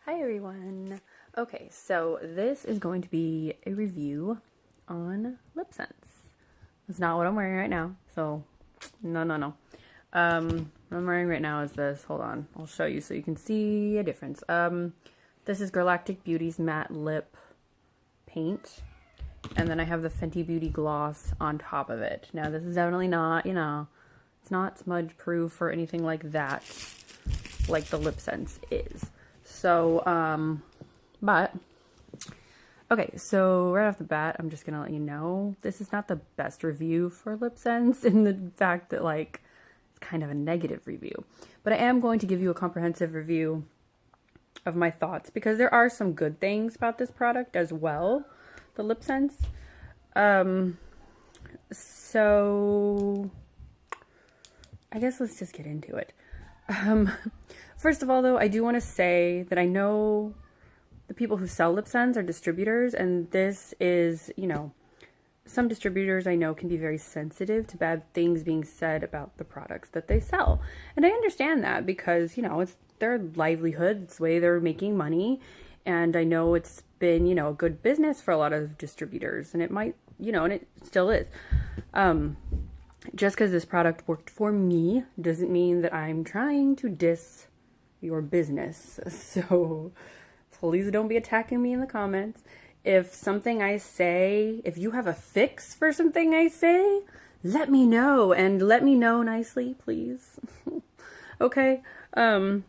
Hi everyone. Okay, so this is going to be a review on LipSense. That's not what I'm wearing right now, so no. What I'm wearing right now is this. Hold on, I'll show you so you can see a difference. This is Galactic Beauty's matte lip paint, and then I have the Fenty Beauty gloss on top of it. Now this is definitely not, it's not smudge proof or anything like that, like the LipSense is. So, okay, so right off the bat, I'm just gonna let you know, this is not the best review for LipSense in the fact that, like, it's kind of a negative review. But I am going to give you a comprehensive review of my thoughts, because there are some good things about this product as well, the LipSense. So, I guess let's just get into it. First of all, though, I do want to say that I know the people who sell LipSense are distributors, and this is, some distributors I know can be very sensitive to bad things being said about the products that they sell. And I understand that because, it's their livelihood, it's the way they're making money, and I know it's been, a good business for a lot of distributors, and it might, and it still is. Just because this product worked for me doesn't mean that I'm trying to diss your business. So please don't be attacking me in the comments. If something I say, if you have a fix for something I say, let me know, and let me know nicely, please. Okay. I am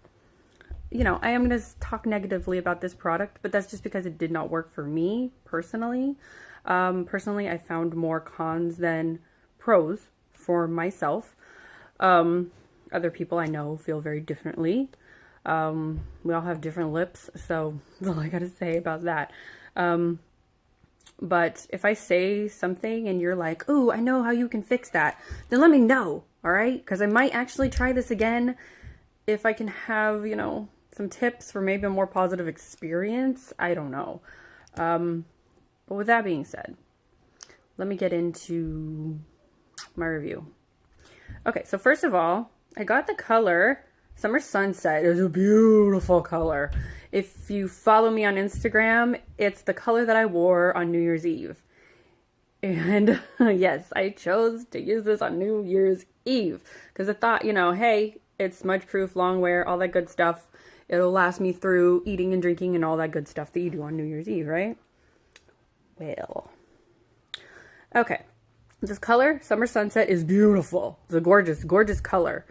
going to talk negatively about this product, but that's just because it did not work for me personally. Personally, I found more cons than pros for myself. Other people I know feel very differently. We all have different lips, so that's all I gotta say about that. But if I say something and you're like, ooh, I know how you can fix that, then let me know, all right? Because I might actually try this again if I can have, some tips for maybe a more positive experience. I don't know. But with that being said, let me get into my review. Okay, so first of all, I got the color Summer Sunset. It was a beautiful color. If you follow me on Instagram, it's the color that I wore on New Year's Eve. And yes, I chose to use this on New Year's Eve because I thought, hey, it's smudge proof, long wear, all that good stuff. It'll last me through eating and drinking and all that good stuff that you do on New Year's Eve, right? Well, okay. This color, Summer Sunset, is beautiful. It's a gorgeous, gorgeous color.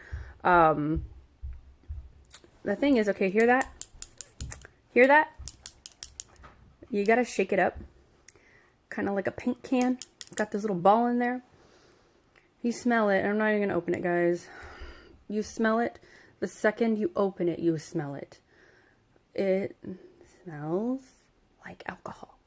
The thing is, okay, hear that? Hear that? You gotta shake it up. Kind of like a paint can. Got this little ball in there. You smell it. I'm not even gonna open it, guys. You smell it. The second you open it, you smell it. It smells like alcohol.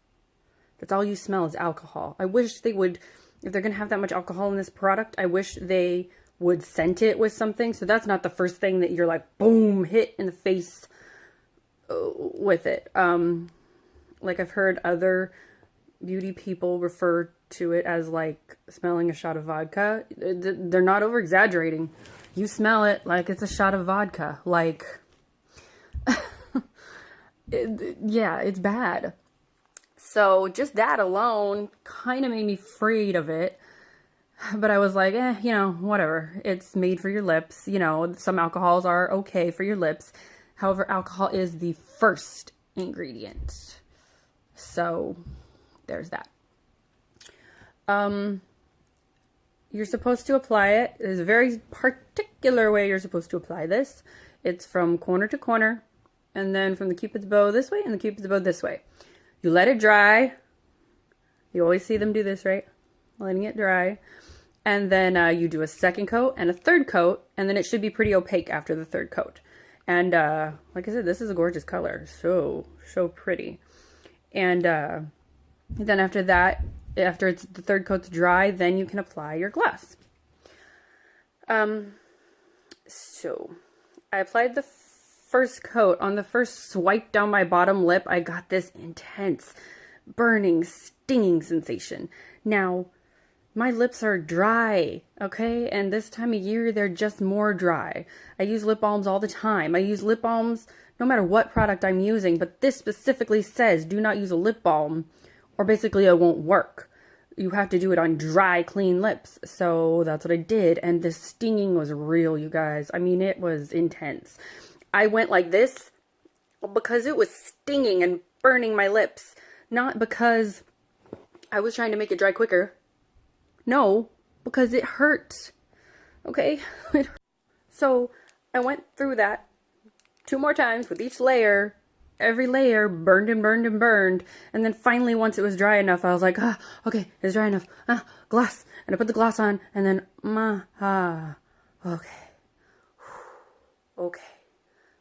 That's all you smell is alcohol. I wish they would, if they're gonna have that much alcohol in this product, I wish they would scent it with something, so that's not the first thing that you're like, boom, hit in the face with it. Like I've heard other beauty people refer to it as like smelling a shot of vodka. They're not over exaggerating. You smell it like it's a shot of vodka. Like, yeah, it's bad. So just that alone kind of made me afraid of it. But I was like, whatever. It's made for your lips. Some alcohols are okay for your lips. However, alcohol is the first ingredient. So, there's that. You're supposed to apply it. There's a very particular way you're supposed to apply this. It's from corner to corner. And then from the Cupid's bow this way and the Cupid's bow this way. You let it dry. You always see them do this, right? Letting it dry. And then you do a second coat and a third coat, and then it should be pretty opaque after the third coat. And like I said, this is a gorgeous color. So pretty. And then after that, after the third coat's dry, then you can apply your gloss. So I applied the first coat. On the first swipe down my bottom lip, I got this intense, burning, stinging sensation. Now, my lips are dry, okay? And this time of year, they're just more dry. I use lip balms all the time. I use lip balms no matter what product I'm using, but this specifically says do not use a lip balm or basically it won't work. You have to do it on dry, clean lips. So that's what I did. And the stinging was real, you guys. I mean, it was intense. I went like this because it was stinging and burning my lips. Not because I was trying to make it dry quicker. No, because it hurt. Okay? So I went through that 2 more times with each layer. Every layer burned and burned and burned. And then finally, once it was dry enough, I was like, okay, it's dry enough. Gloss. And I put the gloss on and then, okay. Okay.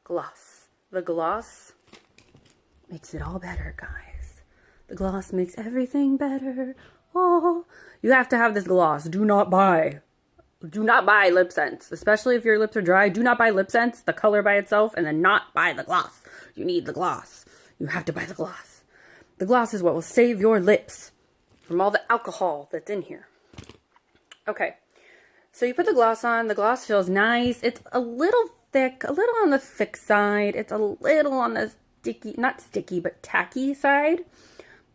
Gloss. The gloss makes it all better, guys. The gloss makes everything better. Oh, you have to have this gloss. Do not buy LipSense, especially if your lips are dry. Do not buy LipSense, the color by itself, and then not buy the gloss. You need the gloss. You have to buy the gloss. The gloss is what will save your lips from all the alcohol that's in here. Okay, so you put the gloss on. The gloss feels nice. It's a little thick, a little on the thick side. It's a little on the sticky, not sticky, but tacky side.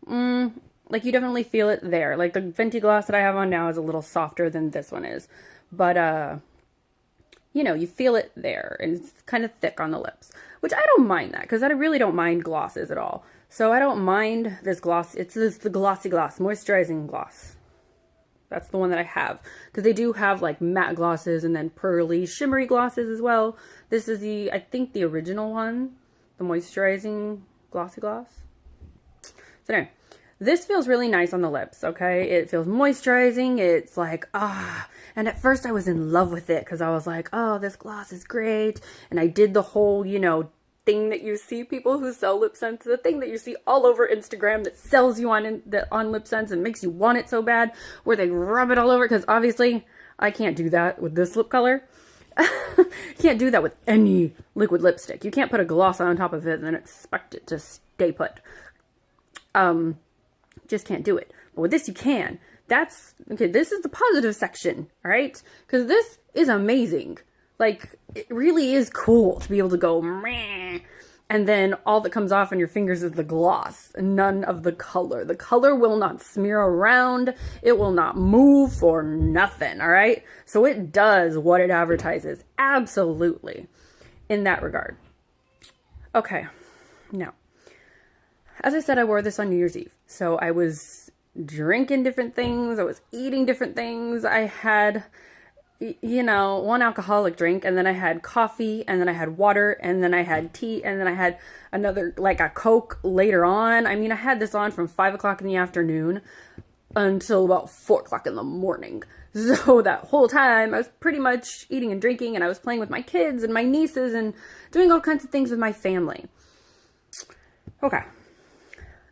Like you definitely feel it there. Like the Fenty gloss that I have on now is a little softer than this one is. But, you know, you feel it there and it's kind of thick on the lips, which I don't mind that because I really don't mind glosses at all. So I don't mind this gloss. It's the Glossy Gloss, moisturizing gloss. That's the one that I have because they do have like matte glosses and then pearly, shimmery glosses as well. This is I think the original one, the moisturizing Glossy Gloss. So anyway. This feels really nice on the lips, okay? It feels moisturizing. It's like, And at first I was in love with it because I was like, oh, this gloss is great. And I did the whole, you know, thing that you see people who sell LipSense, the thing that you see all over Instagram that sells you on LipSense and makes you want it so bad, where they rub it all over. Because obviously I can't do that with this lip color. You can't do that with any liquid lipstick. You can't put a gloss on top of it and then expect it to stay put. Just can't do it. But with this you can. Okay, this is the positive section, all right? Because this is amazing. Like, it really is cool to be able to go meh, and then all that comes off on your fingers is the gloss, none of the color. The color will not smear around. It will not move for nothing, all right? So it does what it advertises, absolutely, in that regard. Okay, now, as I said, I wore this on New Year's Eve. So I was drinking different things. I was eating different things. I had, you know, one alcoholic drink, and then I had coffee, and then I had water, and then I had tea, and then I had another, like a Coke later on. I mean, I had this on from 5 o'clock in the afternoon until about 4 o'clock in the morning. So that whole time I was pretty much eating and drinking, and I was playing with my kids and my nieces and doing all kinds of things with my family. Okay.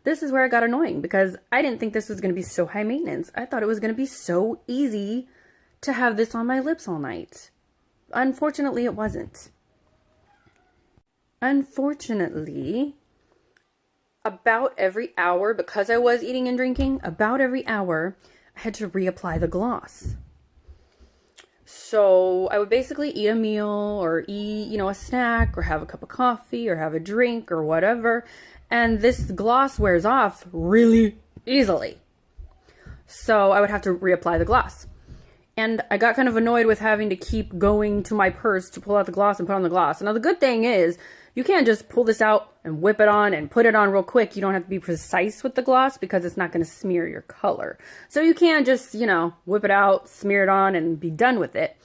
This is where it got annoying because I didn't think this was going to be so high maintenance. I thought it was going to be so easy to have this on my lips all night. Unfortunately, it wasn't. Unfortunately, about every hour, because I was eating and drinking, about every hour, I had to reapply the gloss. So I would basically eat a meal or eat, you know, a snack or have a cup of coffee or have a drink or whatever. And this gloss wears off really easily. So I would have to reapply the gloss. And I got kind of annoyed with having to keep going to my purse to pull out the gloss and put on the gloss. Now the good thing is, you can't just pull this out and whip it on and put it on real quick. You don't have to be precise with the gloss because it's not going to smear your color. So you can't just, you know, whip it out, smear it on, and be done with it.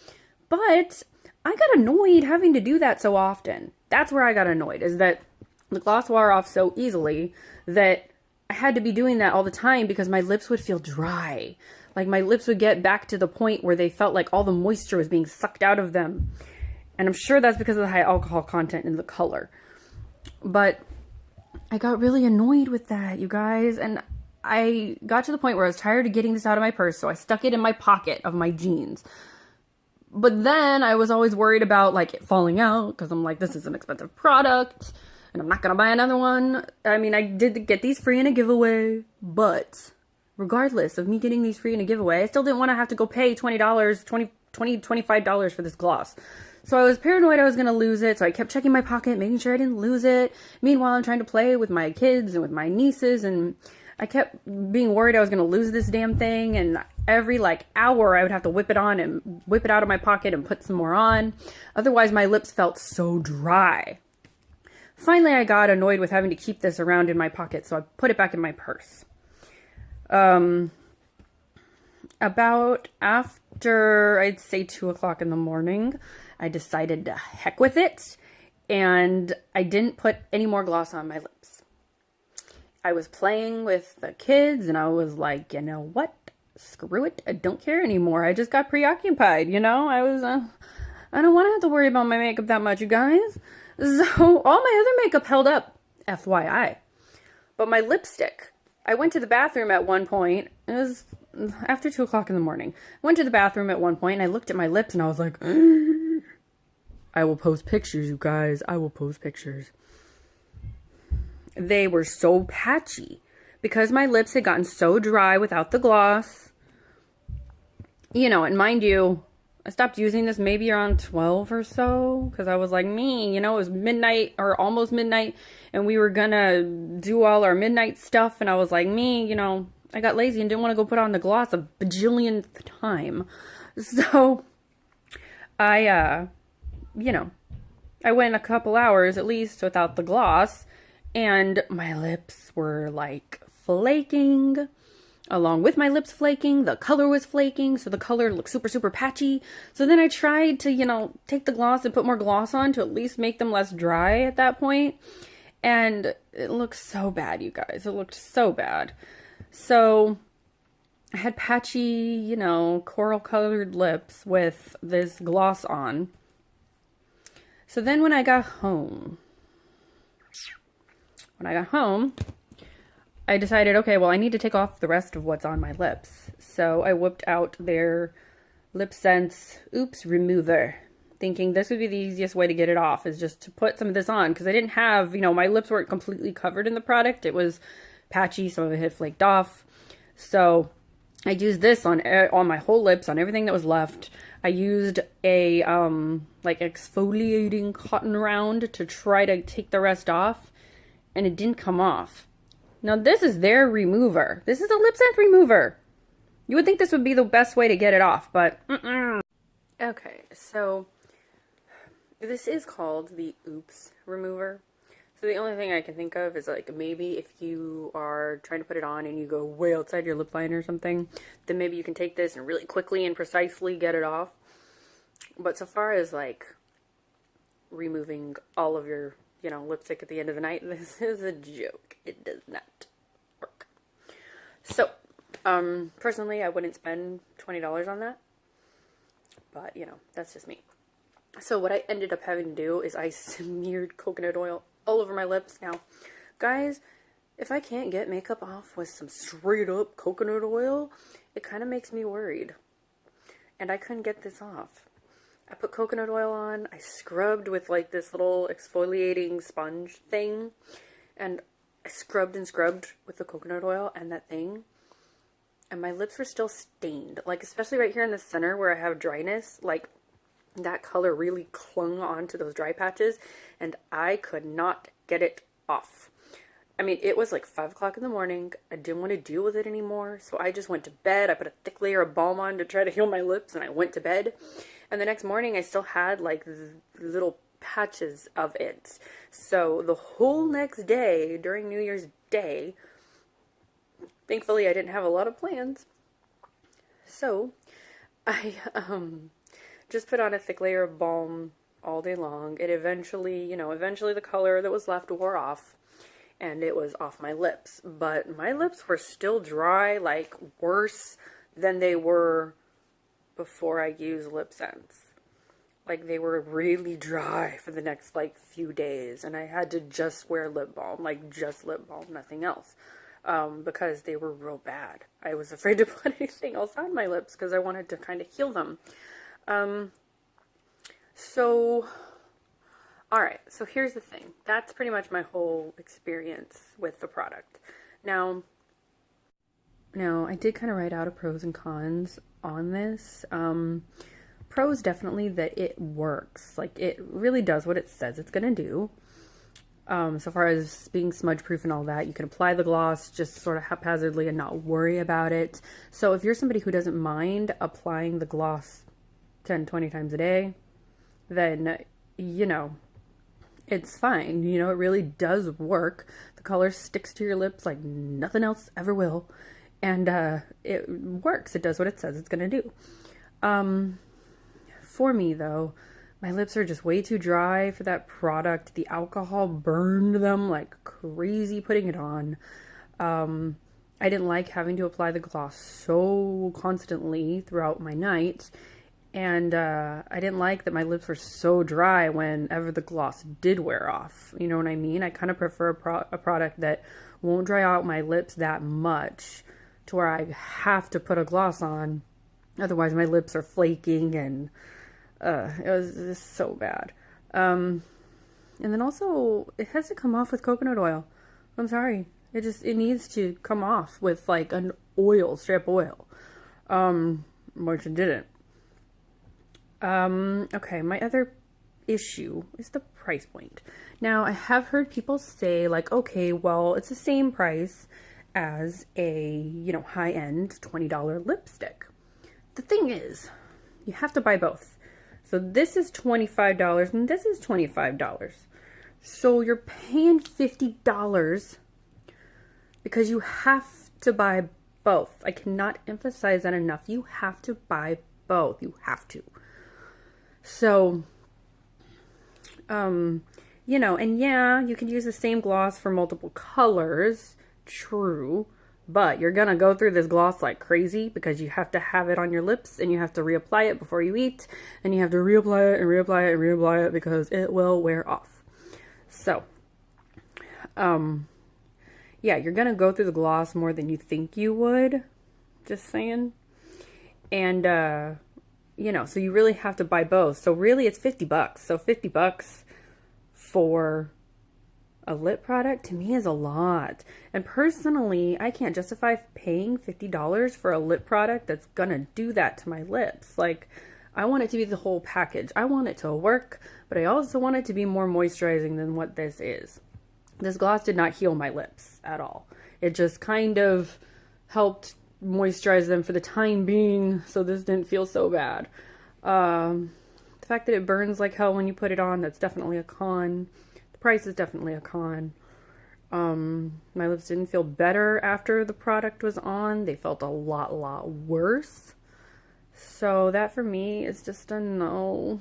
But I got annoyed having to do that so often. That's where I got annoyed, is that the gloss wore off so easily that I had to be doing that all the time because my lips would feel dry. Like my lips would get back to the point where they felt like all the moisture was being sucked out of them. And I'm sure that's because of the high alcohol content in the color. But I got really annoyed with that, you guys. And I got to the point where I was tired of getting this out of my purse, so I stuck it in my pocket of my jeans. But then I was always worried about like it falling out because I'm like, this is an expensive product and I'm not going to buy another one. I mean, I did get these free in a giveaway, but regardless of me getting these free in a giveaway, I still didn't want to have to go pay $20, $25 for this gloss. So I was paranoid I was going to lose it. So I kept checking my pocket, making sure I didn't lose it. Meanwhile, I'm trying to play with my kids and with my nieces, and I kept being worried I was going to lose this damn thing. And every like hour I would have to whip it on and whip it out of my pocket and put some more on. Otherwise, my lips felt so dry. Finally, I got annoyed with having to keep this around in my pocket, so I put it back in my purse. About after, I'd say 2 o'clock in the morning, I decided to heck with it, and I didn't put any more gloss on my lips. I was playing with the kids, and I was like, you know what? Screw it. I don't care anymore. I just got preoccupied, you know? I don't want to have to worry about my makeup that much, you guys. So all my other makeup held up, FYI. But my lipstick, I went to the bathroom at one point. It was after 2 o'clock in the morning. I went to the bathroom at one point and I looked at my lips and I was like, I will post pictures, you guys. I will post pictures. They were so patchy because my lips had gotten so dry without the gloss. You know, and mind you, I stopped using this maybe around 12 or so because I was like, you know, it was midnight or almost midnight and we were gonna do all our midnight stuff. And I was like, you know, I got lazy and didn't want to go put on the gloss a bajillionth time. So I, you know, I went a couple hours at least without the gloss and my lips were like flaking. Along with my lips flaking, the color was flaking, so the color looked super, super patchy. So then I tried to, you know, take the gloss and put more gloss on to at least make them less dry at that point. And it looked so bad, you guys. It looked so bad. So I had patchy, you know, coral colored lips with this gloss on. So then when I got home, I decided, okay, well, I need to take off the rest of what's on my lips. So I whipped out their LipSense Oops Remover, thinking this would be the easiest way to get it off, is just to put some of this on. Because I didn't have, you know, my lips weren't completely covered in the product. It was patchy. Some of it had flaked off. So I used this on my whole lips, on everything that was left. I used a, like, exfoliating cotton round to try to take the rest off. And it didn't come off. Now, this is their remover. This is a LipSense remover. You would think this would be the best way to get it off, but Okay, so this is called the Oops remover. So the only thing I can think of is like maybe if you are trying to put it on and you go way outside your lip line or something, then maybe you can take this and really quickly and precisely get it off. But so far as like removing all of your, you know, lipstick at the end of the night, this is a joke. It does not work. So, personally, I wouldn't spend $20 on that. But, you know, that's just me. So what I ended up having to do is I smeared coconut oil all over my lips. Now, guys, if I can't get makeup off with some straight up coconut oil, it kind of makes me worried. And I couldn't get this off. I put coconut oil on, I scrubbed with like this little exfoliating sponge thing, and I scrubbed and scrubbed with the coconut oil and that thing, and my lips were still stained, like especially right here in the center where I have dryness, like that color really clung onto those dry patches, and I could not get it off. I mean, it was like 5 o'clock in the morning. I didn't want to deal with it anymore, so I just went to bed. I put a thick layer of balm on to try to heal my lips, and I went to bed. And the next morning, I still had like little patches of it. So the whole next day, during New Year's Day, thankfully I didn't have a lot of plans. So I just put on a thick layer of balm all day long. It eventually, you know, the color that was left wore off. And it was off my lips. But my lips were still dry, like worse than they were before I used LipSense. Like they were really dry for the next like few days. And I had to just wear lip balm, like just lip balm, nothing else. Because they were real bad. I was afraid to put anything else on my lips because I wanted to kind of heal them. Alright, so here's the thing. That's pretty much my whole experience with the product. Now, I did kind of write out a pros and cons on this. Pros definitely that it works. Like, it really does what it says it's gonna do. So far as being smudge proof and all that, you can apply the gloss just sort of haphazardly and not worry about it. So if you're somebody who doesn't mind applying the gloss 10, 20 times a day, then, you know, it's fine. You know, it really does work. The color sticks to your lips like nothing else ever will. And it works. It does what it says it's gonna do. For me, though, my lips are just way too dry for that product. The alcohol burned them like crazy putting it on. I didn't like having to apply the gloss so constantly throughout my night. And I didn't like that my lips were so dry whenever the gloss did wear off. You know what I mean? I kind of prefer a product that won't dry out my lips that much to where I have to put a gloss on. Otherwise, my lips are flaking and it was just so bad. And then also, it has to come off with coconut oil. I'm sorry. It needs to come off with like an oil, strip oil. Which it didn't. Okay, my other issue is the price point. Now, I have heard people say like, okay, well, it's the same price as a, you know, high-end $20 lipstick. The thing is, you have to buy both. So this is $25 and this is $25. So you're paying $50 because you have to buy both. I cannot emphasize that enough. You have to buy both. You have to. So, you know, and yeah, you can use the same gloss for multiple colors. True. But you're gonna go through this gloss like crazy because you have to have it on your lips and you have to reapply it before you eat, and you have to reapply it and reapply it and reapply it because it will wear off. So, yeah, you're gonna go through the gloss more than you think you would. Just saying. And, you know, so you really have to buy both. So really it's $50. So $50 for a lip product to me is a lot. And personally, I can't justify paying $50 for a lip product that's gonna do that to my lips. Like, I want it to be the whole package. I want it to work, but I also want it to be more moisturizing than what this is. This gloss did not heal my lips at all. It just kind of helped moisturize them for the time being, so this didn't feel so bad. The fact that it burns like hell when you put it on, that's definitely a con. Price is definitely a con. My lips didn't feel better after the product was on. They felt a lot worse. So that for me is just a no.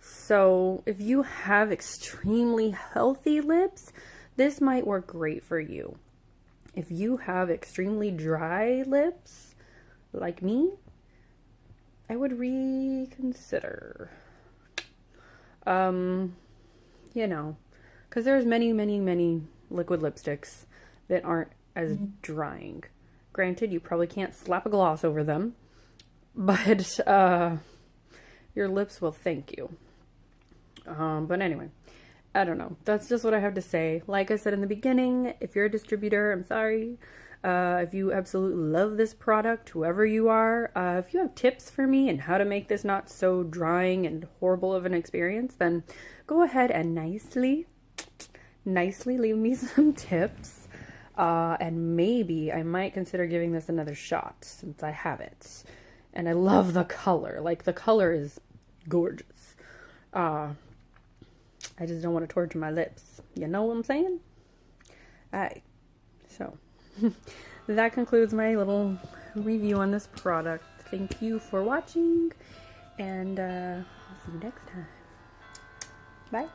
So if you have extremely healthy lips, this might work great for you. If you have extremely dry lips, like me, I would reconsider. You know, because there's many liquid lipsticks that aren't as drying. Granted, you probably can't slap a gloss over them, but your lips will thank you. But anyway, I don't know. That's just what I have to say. Like I said in the beginning, if you're a distributor, I'm sorry. If you absolutely love this product, whoever you are, if you have tips for me and how to make this not so drying and horrible of an experience, then go ahead and nicely leave me some tips. And maybe I might consider giving this another shot since I have it. And I love the color. Like, the color is gorgeous. I just don't want to torture my lips. You know what I'm saying? Alright. So, that concludes my little review on this product. Thank you for watching, and I'll see you next time. Bye.